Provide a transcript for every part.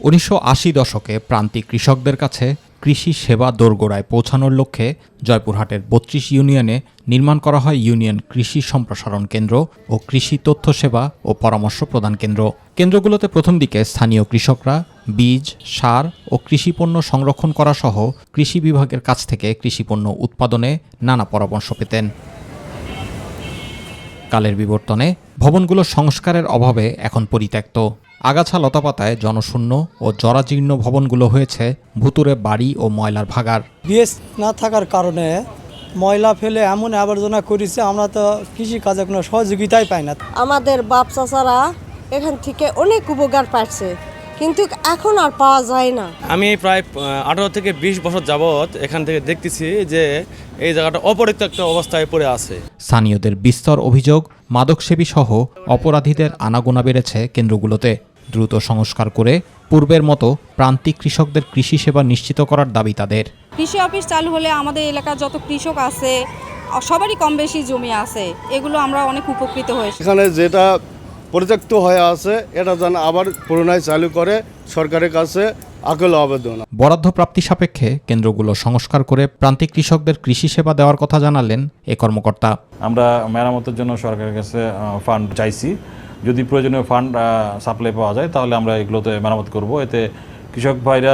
1980 দশকে প্রান্তিক কৃষকদের কাছে কৃষি সেবা দোরগোড়ায় পৌঁছানোর লক্ষ্যে জয়পুরহাটের ৩২ ইউনিয়নে নির্মাণ করা হয় ইউনিয়ন কৃষি সম্প্রসারণ কেন্দ্র ও কৃষি তথ্য সেবা ও পরামর্শ প্রদান কেন্দ্র। কেন্দ্রগুলোতে প্রথম দিকে স্থানীয় কৃষকরা বীজ, সার ও কৃষিপণ্য সংরক্ষণ করা সহ কৃষি বিভাগের কাছ থেকে কৃষিপণ্য উৎপাদনে নানা পরামর্শ পেতেন। কালের বিবর্তনে ভবনগুলো সংস্কারের অভাবে এখন পরিত্যক্ত। আগাছা লতাপাতায় জনশূন্য ও জরাজীর্ণ ভবনগুলো হয়েছে ভুতুড়ে বাড়ি ও ময়লার ভাগার। বিএস না থাকার কারণে ময়লা ফেলে এমন আবর্জনা করেছে, আমরা তো কৃষি কাজে কোনো সহযোগিতাই পাই না। আমাদের বাপ চাচারা এখান থেকে অনেক উপকার পাচ্ছে, কিন্তু এখন আর পাওয়া যায় না। আমি প্রায় 18 থেকে 20 বছর যাবৎ এখান থেকে দেখতেছি যে এই জায়গাটা অপরিত্যক্ত অবস্থায় পড়ে আছে। স্থানীয়দের বিস্তর অভিযোগ, মাদকসেবী সহ অপরাধীদের আনাগোনা বেড়েছে কেন্দ্রগুলোতে। দ্রুত সংস্কার করে পূর্বের মতো প্রান্তিক কৃষকদের কৃষি সেবা নিশ্চিত করার দাবি তাদের। কৃষি অফিস চালু হলে আমাদের এলাকার যত কৃষক আছে সবারই কম বেশি জমি আছে, এগুলো আমরা অনেক উপকৃত হয়েছি। এখানে যেটা পরিত্যক্ত হয়ে আছে এটা যেন আবার পুনরায় চালু করে সরকারের কাছে আকুল আবেদন। বরাদ্দ প্রাপ্তি সাপেক্ষে কেন্দ্রগুলো সংস্কার করে প্রান্তিক কৃষকদের কৃষি সেবা দেওয়ার কথা জানালেন এ কর্মকর্তা। আমরা মেরামতের জন্য সরকারের কাছে ফান্ড চাইছি। যদি প্রয়োজনীয় ফান্ড সাপ্লাই পাওয়া যায় তাহলে আমরা এগুলোতে মেরামত করব। এতে কৃষক ভাইরা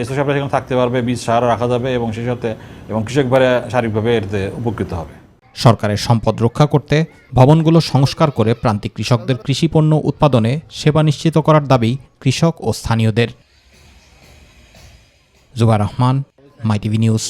এসো সাপ্লাই সেখানে থাকতে পারবে, বীজ সার রাখা যাবে এবং সেই সাথে কৃষক ভাইরা শারীরিকভাবে এতে উপকৃত হবে। সরকারের সম্পদ রক্ষা করতে ভবনগুলো সংস্কার করে প্রান্তিক কৃষকদের কৃষিপণ্য উৎপাদনে সেবা নিশ্চিত করার দাবি কৃষক ও স্থানীয়দের। জুবাইর রহমান, মাই টিভি নিউজ।